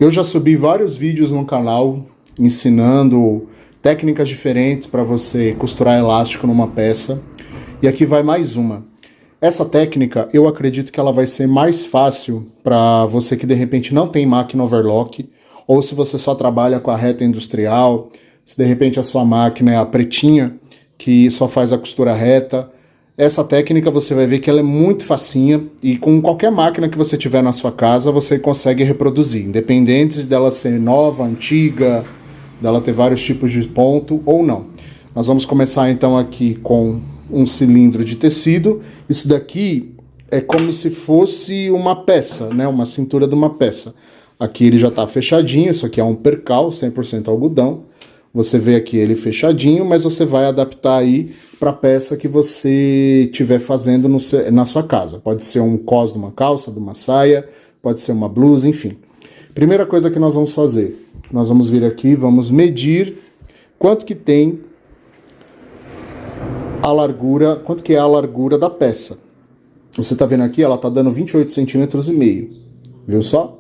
Eu já subi vários vídeos no canal ensinando técnicas diferentes para você costurar elástico numa peça. E aqui vai mais uma. Essa técnica, eu acredito que ela vai ser mais fácil para você que de repente não tem máquina overlock, ou se você só trabalha com a reta industrial, se de repente a sua máquina é a pretinha, que só faz a costura reta. Essa técnica você vai ver que ela é muito facinha e com qualquer máquina que você tiver na sua casa você consegue reproduzir, independente dela ser nova, antiga, dela ter vários tipos de ponto ou não. Nós vamos começar então aqui com um cilindro de tecido. Isso daqui é como se fosse uma peça, né? Uma cintura de uma peça. Aqui ele já está fechadinho, isso aqui é um percal, 100% algodão. Você vê aqui ele fechadinho, mas você vai adaptar aí para a peça que você estiver fazendo na sua casa. Pode ser um cos de uma calça, de uma saia, pode ser uma blusa, enfim. Primeira coisa que nós vamos fazer, nós vamos vir aqui, vamos medir quanto que tem a largura, quanto que é a largura da peça. Você está vendo aqui, ela está dando 28 centímetros e meio, viu só?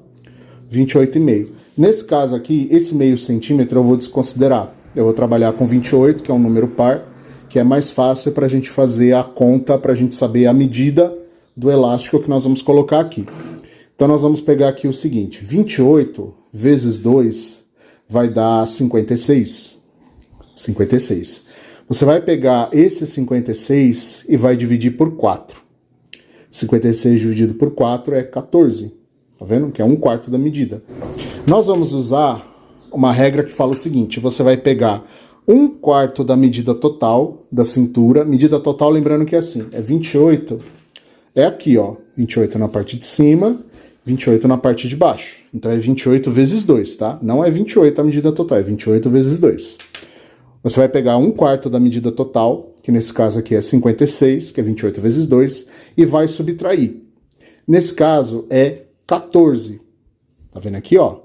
28,5. Nesse caso aqui, esse meio centímetro eu vou desconsiderar. Eu vou trabalhar com 28, que é um número par, que é mais fácil para a gente fazer a conta, para a gente saber a medida do elástico que nós vamos colocar aqui. Então nós vamos pegar aqui o seguinte, 28 vezes 2 vai dar 56. 56. Você vai pegar esse 56 e vai dividir por 4. 56 dividido por 4 é 14. Tá vendo? Que é 1/4 da medida. Nós vamos usar uma regra que fala o seguinte, você vai pegar 1/4 da medida total da cintura. Medida total, lembrando que é assim, é 28, é aqui, ó, 28 na parte de cima, 28 na parte de baixo. Então é 28 vezes 2, tá? Não é 28 a medida total, é 28 vezes 2. Você vai pegar 1/4 da medida total, que nesse caso aqui é 56, que é 28 vezes 2, e vai subtrair. Nesse caso é 14. Tá vendo aqui, ó?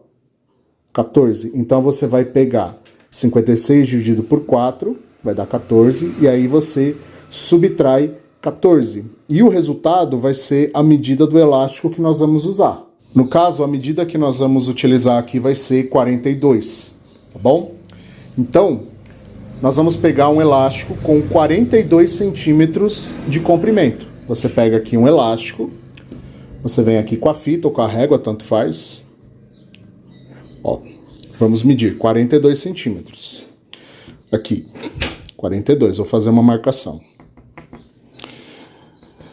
14. Então você vai pegar 56 dividido por 4, vai dar 14, e aí você subtrai 14. E o resultado vai ser a medida do elástico que nós vamos usar. No caso, a medida que nós vamos utilizar aqui vai ser 42, tá bom? Então, nós vamos pegar um elástico com 42 centímetros de comprimento. Você pega aqui um elástico, você vem aqui com a fita ou com a régua, tanto faz. Ó, vamos medir 42 centímetros. Aqui, 42, vou fazer uma marcação.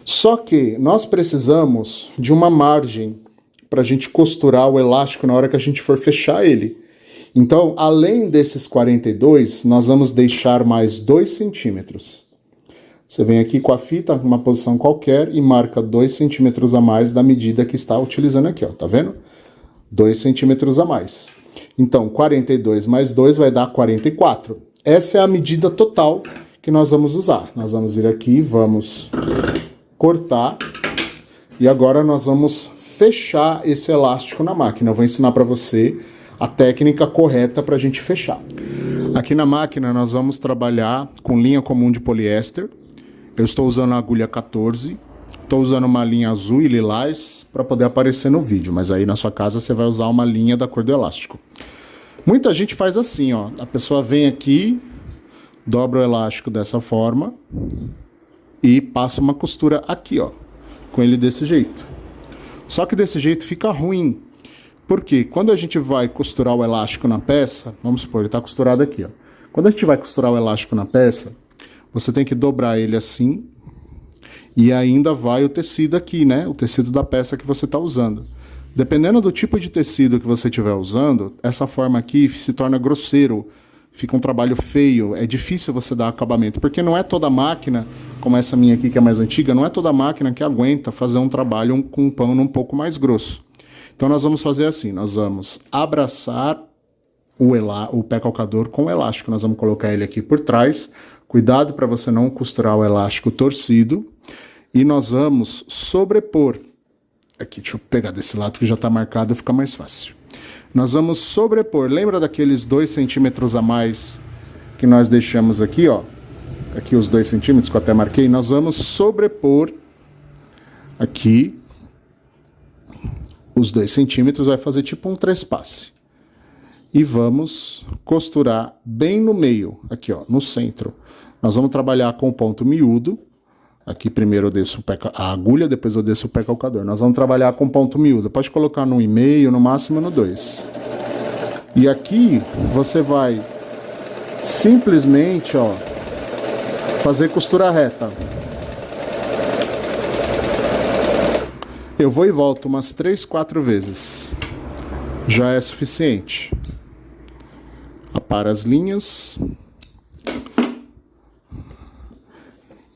Só que nós precisamos de uma margem para a gente costurar o elástico na hora que a gente for fechar ele. Então, além desses 42, nós vamos deixar mais 2 centímetros. Você vem aqui com a fita, numa posição qualquer, e marca 2 centímetros a mais da medida que está utilizando aqui, ó, tá vendo? 2 centímetros a mais. Então, 42 mais 2 vai dar 44. Essa é a medida total que nós vamos usar. Nós vamos vir aqui, vamos cortar, e agora nós vamos fechar esse elástico na máquina. Eu vou ensinar para você a técnica correta para a gente fechar. Aqui na máquina nós vamos trabalhar com linha comum de poliéster. Eu estou usando a agulha 14, estou usando uma linha azul e lilás para poder aparecer no vídeo, mas aí na sua casa você vai usar uma linha da cor do elástico. Muita gente faz assim, ó, a pessoa vem aqui, dobra o elástico dessa forma e passa uma costura aqui, ó, com ele desse jeito. Só que desse jeito fica ruim, porque quando a gente vai costurar o elástico na peça, vamos supor, ele está costurado aqui, ó. Quando a gente vai costurar o elástico na peça, você tem que dobrar ele assim, e ainda vai o tecido aqui, né? O tecido da peça que você está usando. Dependendo do tipo de tecido que você estiver usando, essa forma aqui se torna grosseiro, fica um trabalho feio, é difícil você dar acabamento, porque não é toda máquina, como essa minha aqui que é mais antiga, não é toda máquina que aguenta fazer um trabalho com um pano um pouco mais grosso. Então nós vamos fazer assim, nós vamos abraçar o pé calcador com o elástico, nós vamos colocar ele aqui por trás. Cuidado para você não costurar o elástico torcido. E nós vamos sobrepor. Aqui, deixa eu pegar desse lado que já está marcado, fica mais fácil. Nós vamos sobrepor. Lembra daqueles 2 centímetros a mais que nós deixamos aqui, ó? Aqui os 2 centímetros que eu até marquei. Nós vamos sobrepor aqui os 2 centímetros, vai fazer tipo um trespasse. E vamos costurar bem no meio, aqui ó, no centro. Nós vamos trabalhar com ponto miúdo. Aqui primeiro eu desço a agulha, depois eu desço o pé calcador. Nós vamos trabalhar com ponto miúdo. Pode colocar no 1,5, no máximo no 2. E aqui você vai simplesmente, ó, fazer costura reta. Eu vou e volto umas 3, 4 vezes. Já é suficiente. Apara as linhas.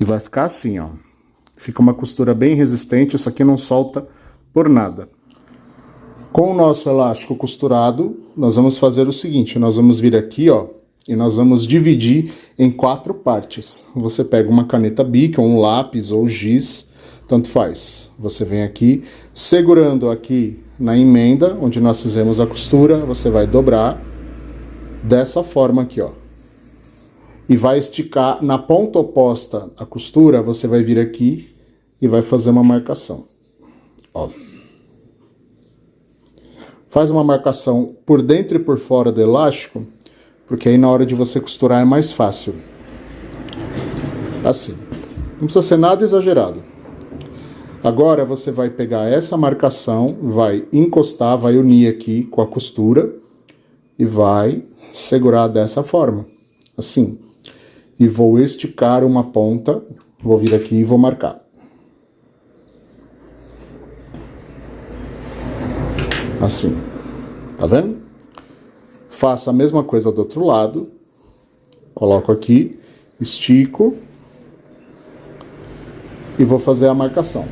E vai ficar assim, ó. Fica uma costura bem resistente, isso aqui não solta por nada. Com o nosso elástico costurado, nós vamos fazer o seguinte, nós vamos vir aqui, ó, e nós vamos dividir em 4 partes. Você pega uma caneta Bic, ou um lápis, ou giz, tanto faz. Você vem aqui, segurando aqui na emenda, onde nós fizemos a costura, você vai dobrar dessa forma aqui, ó. E vai esticar na ponta oposta à costura, você vai vir aqui e vai fazer uma marcação. Ó. Faz uma marcação por dentro e por fora do elástico, porque aí na hora de você costurar é mais fácil. Assim. Não precisa ser nada exagerado. Agora você vai pegar essa marcação, vai encostar, vai unir aqui com a costura e vai segurar dessa forma. Assim. E vou esticar uma ponta, vou vir aqui e vou marcar. Assim, tá vendo? Faço a mesma coisa do outro lado, coloco aqui, estico e vou fazer a marcação.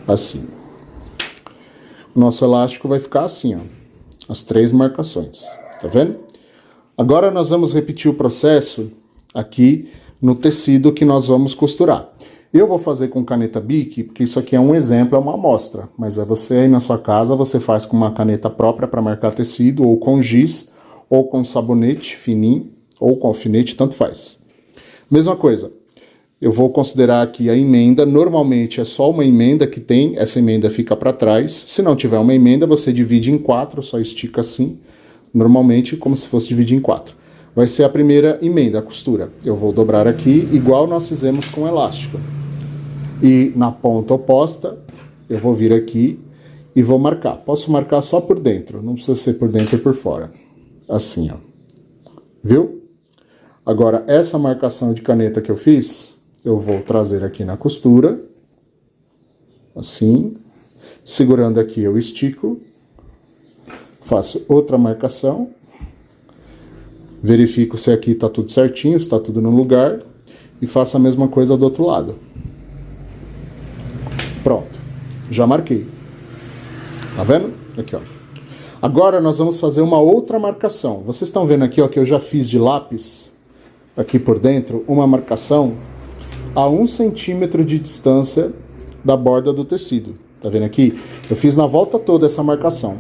Assim. O nosso elástico vai ficar assim, ó, as 3 marcações, tá vendo? Agora nós vamos repetir o processo aqui no tecido que nós vamos costurar. Eu vou fazer com caneta Bic, porque isso aqui é um exemplo, é uma amostra. Mas é você aí na sua casa, você faz com uma caneta própria para marcar tecido, ou com giz, ou com sabonete fininho, ou com alfinete, tanto faz. Mesma coisa, eu vou considerar aqui a emenda, normalmente é só uma emenda que tem, essa emenda fica para trás. Se não tiver uma emenda, você divide em 4, só estica assim, normalmente como se fosse dividir em 4. Vai ser a primeira emenda, a costura. Eu vou dobrar aqui, igual nós fizemos com o elástico. E na ponta oposta, eu vou vir aqui e vou marcar. Posso marcar só por dentro, não precisa ser por dentro e por fora. Assim, ó. Viu? Agora, essa marcação de caneta que eu fiz, eu vou trazer aqui na costura. Assim. Segurando aqui, eu estico. Faço outra marcação. Verifico se aqui está tudo certinho, se está tudo no lugar. E faço a mesma coisa do outro lado. Pronto. Já marquei. Tá vendo? Aqui, ó. Agora nós vamos fazer uma outra marcação. Vocês estão vendo aqui, ó, que eu já fiz de lápis, aqui por dentro, uma marcação a 1 centímetro de distância da borda do tecido. Tá vendo aqui? Eu fiz na volta toda essa marcação.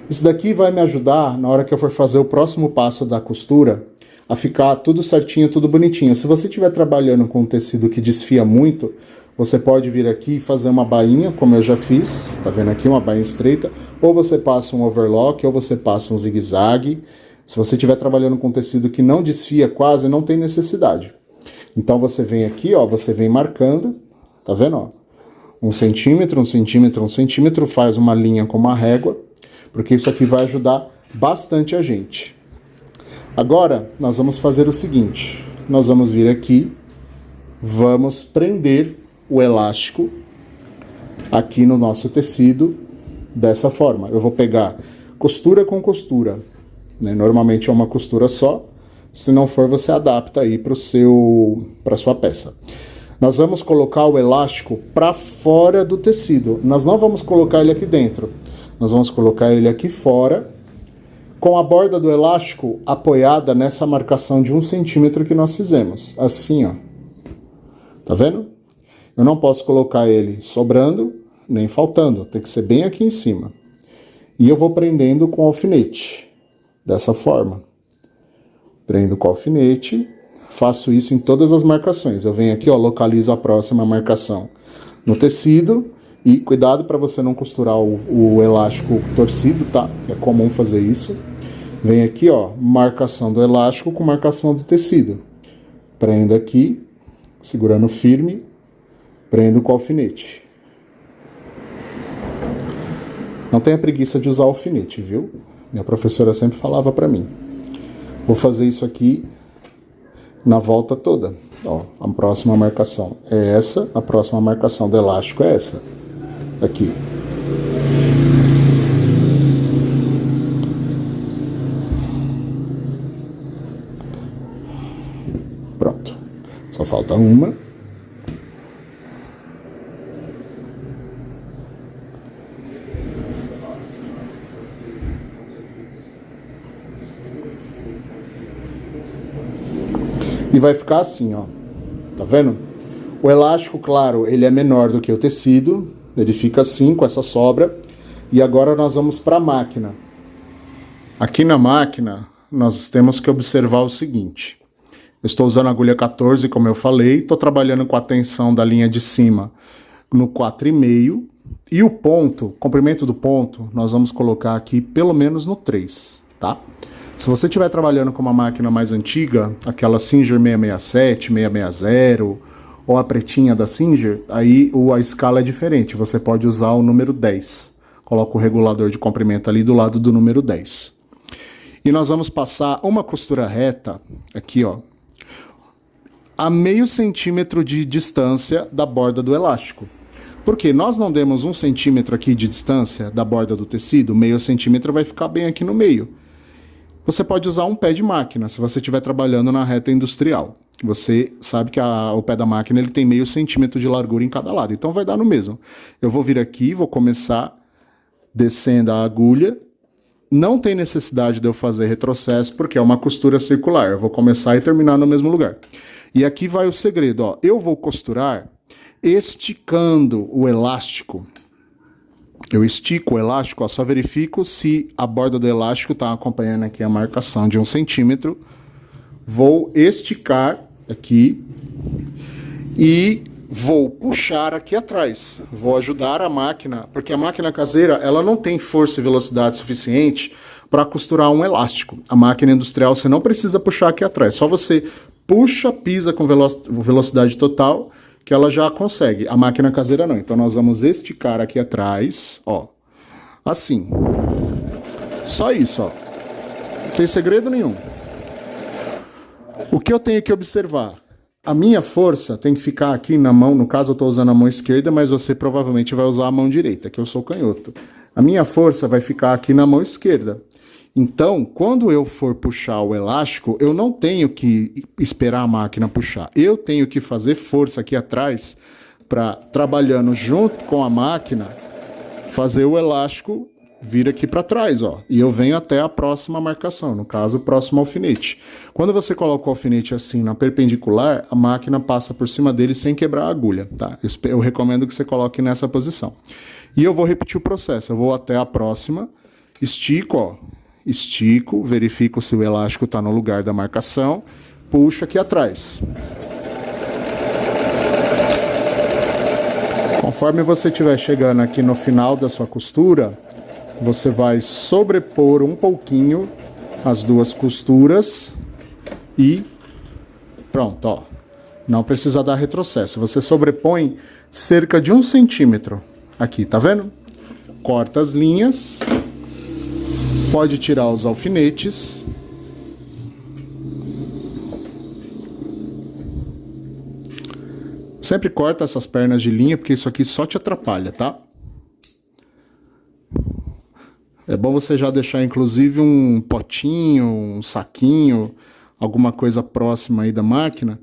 Isso daqui vai me ajudar, na hora que eu for fazer o próximo passo da costura, a ficar tudo certinho, tudo bonitinho. Se você estiver trabalhando com um tecido que desfia muito, você pode vir aqui e fazer uma bainha, como eu já fiz, tá vendo aqui, uma bainha estreita, ou você passa um overlock, ou você passa um zigue-zague. Se você estiver trabalhando com tecido que não desfia quase, não tem necessidade. Então você vem aqui, ó, você vem marcando, tá vendo, ó? 1 centímetro, 1 centímetro, 1 centímetro, faz uma linha com uma régua, porque isso aqui vai ajudar bastante a gente. Agora, nós vamos fazer o seguinte, nós vamos vir aqui, vamos prender o elástico aqui no nosso tecido dessa forma. Eu vou pegar costura com costura, né? Normalmente é uma costura só, se não for você adapta aí para sua peça. Nós vamos colocar o elástico para fora do tecido, nós não vamos colocar ele aqui dentro, nós vamos colocar ele aqui fora, com a borda do elástico apoiada nessa marcação de 1 centímetro que nós fizemos, assim, ó. Tá vendo? Eu não posso colocar ele sobrando, nem faltando, tem que ser bem aqui em cima. E eu vou prendendo com alfinete, dessa forma. Prendo com alfinete, faço isso em todas as marcações. Eu venho aqui, ó, localizo a próxima marcação no tecido E cuidado para você não costurar o elástico torcido, tá? É comum fazer isso. Vem aqui, ó, marcação do elástico com marcação do tecido. Prendo aqui, segurando firme, prendo com o alfinete. Não tenha preguiça de usar o alfinete, viu? Minha professora sempre falava para mim. Vou fazer isso aqui na volta toda. Ó, a próxima marcação é essa, a próxima marcação do elástico é essa. Aqui. Pronto. Só falta uma. E vai ficar assim, ó. Tá vendo? O elástico, claro, ele é menor do que o tecido. Ele fica assim, com essa sobra. E agora nós vamos para a máquina. Aqui na máquina, nós temos que observar o seguinte. Eu estou usando a agulha 14, como eu falei. Estou trabalhando com a tensão da linha de cima no 4,5. E o ponto, o comprimento do ponto, nós vamos colocar aqui pelo menos no 3, tá? Se você estiver trabalhando com uma máquina mais antiga, aquela Singer 667, 660, ou a pretinha da Singer, aí a escala é diferente, você pode usar o número 10. Coloca o regulador de comprimento ali do lado do número 10. E nós vamos passar uma costura reta, aqui ó, a meio centímetro de distância da borda do elástico. Porque nós não demos 1 centímetro aqui de distância da borda do tecido, meio centímetro vai ficar bem aqui no meio. Você pode usar um pé de máquina, se você estiver trabalhando na reta industrial. Você sabe que o pé da máquina ele tem meio centímetro de largura em cada lado, então vai dar no mesmo. Eu vou vir aqui, vou começar descendo a agulha. Não tem necessidade de eu fazer retrocesso, porque é uma costura circular. Eu vou começar e terminar no mesmo lugar. E aqui vai o segredo, ó. Eu vou costurar esticando o elástico. Eu estico o elástico, ó, só verifico se a borda do elástico está acompanhando aqui a marcação de 1 centímetro. Vou esticar aqui e vou puxar aqui atrás. Vou ajudar a máquina, porque a máquina caseira ela não tem força e velocidade suficiente para costurar um elástico. A máquina industrial você não precisa puxar aqui atrás, só você puxa, pisa com velocidade total, que ela já consegue. A máquina caseira não. Então nós vamos esticar aqui atrás, ó. Assim. Só isso, ó. Não tem segredo nenhum. O que eu tenho que observar? A minha força tem que ficar aqui na mão, no caso eu estou usando a mão esquerda, mas você provavelmente vai usar a mão direita, que eu sou canhoto. A minha força vai ficar aqui na mão esquerda. Então, quando eu for puxar o elástico, eu não tenho que esperar a máquina puxar. Eu tenho que fazer força aqui atrás para, trabalhando junto com a máquina, fazer o elástico vir aqui para trás, ó. E eu venho até a próxima marcação, no caso, o próximo alfinete. Quando você coloca o alfinete assim na perpendicular, a máquina passa por cima dele sem quebrar a agulha, tá? Eu recomendo que você coloque nessa posição. E eu vou repetir o processo. Eu vou até a próxima, estico, ó. Estico, verifico se o elástico está no lugar da marcação, puxo aqui atrás. Conforme você estiver chegando aqui no final da sua costura, você vai sobrepor um pouquinho as duas costuras e pronto, ó. Não precisa dar retrocesso. Você sobrepõe cerca de 1 centímetro aqui, tá vendo? Corta as linhas. Pode tirar os alfinetes. Sempre corta essas pernas de linha, porque isso aqui só te atrapalha, tá? É bom você já deixar, inclusive, um potinho, um saquinho, alguma coisa próxima aí da máquina,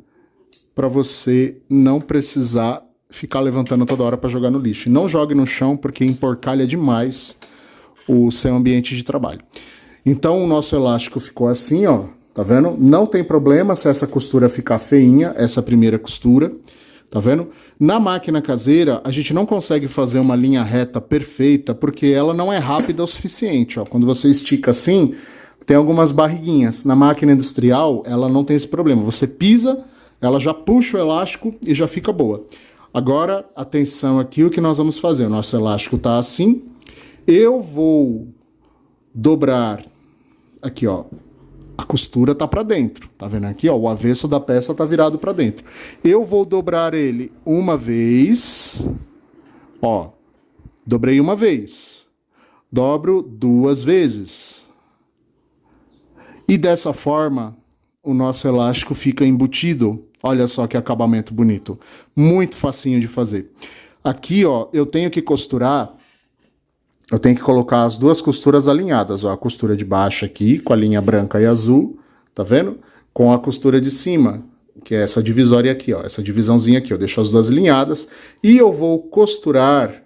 para você não precisar ficar levantando toda hora para jogar no lixo. E não jogue no chão, porque emporcalha demais o seu ambiente de trabalho. Então o nosso elástico ficou assim, ó, tá vendo? Não tem problema se essa costura ficar feinha, essa primeira costura, tá vendo? Na máquina caseira, a gente não consegue fazer uma linha reta perfeita, porque ela não é rápida o suficiente, ó. Quando você estica assim, tem algumas barriguinhas. Na máquina industrial, ela não tem esse problema. Você pisa, ela já puxa o elástico e já fica boa. Agora, atenção aqui, o que nós vamos fazer? O nosso elástico tá assim. Eu vou dobrar aqui, ó. A costura tá para dentro, tá vendo aqui, ó? O avesso da peça tá virado para dentro. Eu vou dobrar ele uma vez, ó. Dobrei uma vez. Dobro duas vezes. E dessa forma, o nosso elástico fica embutido. Olha só que acabamento bonito. Muito facinho de fazer. Aqui, ó, eu tenho que costurar. Eu tenho que colocar as duas costuras alinhadas, ó, a costura de baixo aqui, com a linha branca e azul, tá vendo? Com a costura de cima, que é essa divisória aqui, ó, essa divisãozinha aqui, eu deixo as duas alinhadas, e eu vou costurar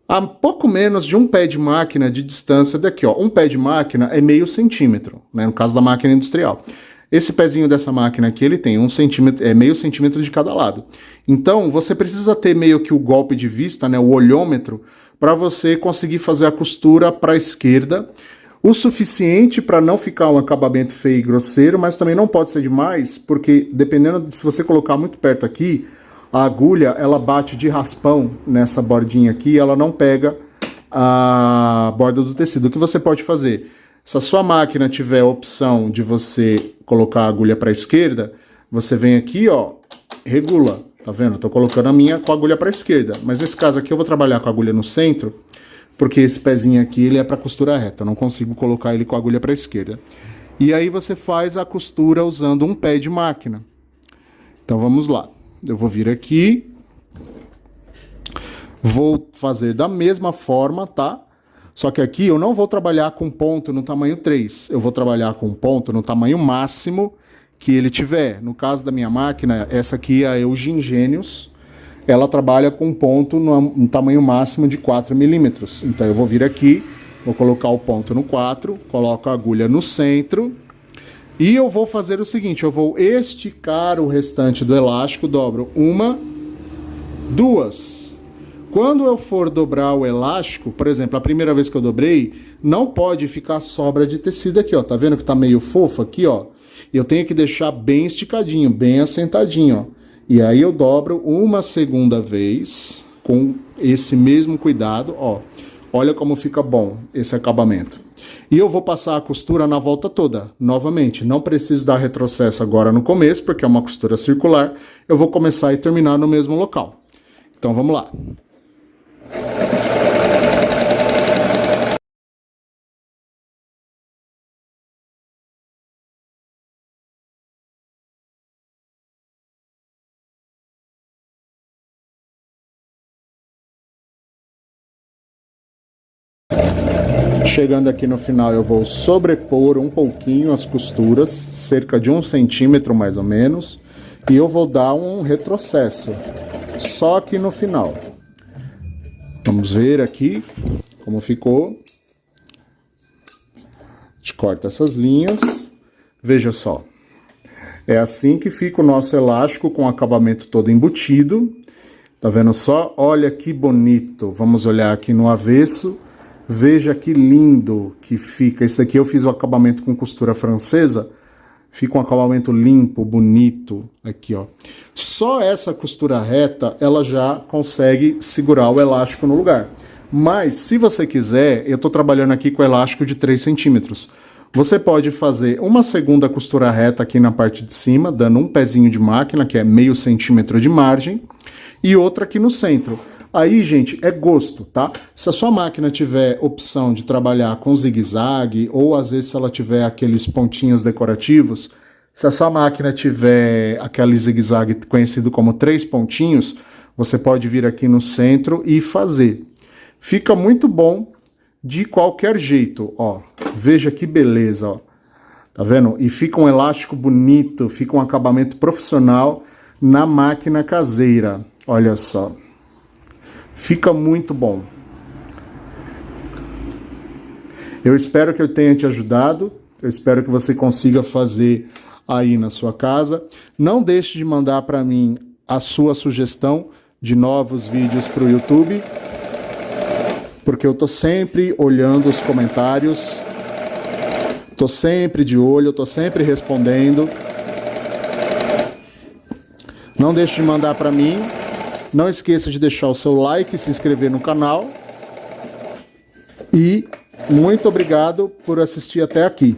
a pouco menos de um pé de máquina de distância daqui, ó. Um pé de máquina é meio centímetro, né, no caso da máquina industrial. Esse pezinho dessa máquina aqui, ele tem 1 centímetro, meio centímetro de cada lado. Então, você precisa ter meio que o golpe de vista, né, o olhômetro, para você conseguir fazer a costura para a esquerda, o suficiente para não ficar um acabamento feio e grosseiro, mas também não pode ser demais, porque dependendo de se você colocar muito perto aqui, a agulha ela bate de raspão nessa bordinha aqui, ela não pega a borda do tecido. O que você pode fazer? Se a sua máquina tiver a opção de você colocar a agulha para a esquerda, você vem aqui, ó, regula. Tá vendo? Eu tô colocando a minha com a agulha para a esquerda. Mas nesse caso aqui eu vou trabalhar com a agulha no centro, porque esse pezinho aqui ele é para costura reta. Eu não consigo colocar ele com a agulha para a esquerda. E aí você faz a costura usando um pé de máquina. Então vamos lá. Eu vou vir aqui. Vou fazer da mesma forma, tá? Só que aqui eu não vou trabalhar com ponto no tamanho 3. Eu vou trabalhar com ponto no tamanho máximo que ele tiver. No caso da minha máquina, essa aqui é a Eugene Genius, ela trabalha com ponto no tamanho máximo de 4 milímetros. Então eu vou vir aqui, vou colocar o ponto no 4, coloco a agulha no centro e eu vou fazer o seguinte, eu vou esticar o restante do elástico, dobro uma, duas. Quando eu for dobrar o elástico, por exemplo, a primeira vez que eu dobrei, não pode ficar sobra de tecido aqui, ó. Tá vendo que tá meio fofo aqui, ó? Eu tenho que deixar bem esticadinho, bem assentadinho, ó. E aí eu dobro uma segunda vez, com esse mesmo cuidado, ó. Olha como fica bom esse acabamento. E eu vou passar a costura na volta toda, novamente. Não preciso dar retrocesso agora no começo, porque é uma costura circular. Eu vou começar e terminar no mesmo local. Então vamos lá. Chegando aqui no final, eu vou sobrepor um pouquinho as costuras, cerca de 1 centímetro mais ou menos, e eu vou dar um retrocesso, só aqui no final. Vamos ver aqui como ficou. A gente corta essas linhas, veja só. É assim que fica o nosso elástico com o acabamento todo embutido. Tá vendo só? Olha que bonito. Vamos olhar aqui no avesso. Veja que lindo que fica. Esse daqui eu fiz o acabamento com costura francesa. Fica um acabamento limpo, bonito. Aqui, ó. Só essa costura reta, ela já consegue segurar o elástico no lugar. Mas, se você quiser, eu tô trabalhando aqui com elástico de 3 centímetros. Você pode fazer uma segunda costura reta aqui na parte de cima, dando um pezinho de máquina, que é meio centímetro de margem, e outra aqui no centro. Aí, gente, é gosto, tá? Se a sua máquina tiver opção de trabalhar com zigue-zague, ou às vezes se ela tiver aqueles pontinhos decorativos, se a sua máquina tiver aquele zigue-zague conhecido como 3 pontinhos, você pode vir aqui no centro e fazer. Fica muito bom de qualquer jeito, ó. Veja que beleza, ó. Tá vendo? E fica um elástico bonito, fica um acabamento profissional na máquina caseira. Olha só. Fica muito bom. Eu espero que eu tenha te ajudado. Eu espero que você consiga fazer aí na sua casa. Não deixe de mandar para mim a sua sugestão de novos vídeos para o YouTube, porque eu tô sempre olhando os comentários, tô sempre de olho, tô sempre respondendo. Não deixe de mandar para mim. Não esqueça de deixar o seu like e se inscrever no canal. E muito obrigado por assistir até aqui.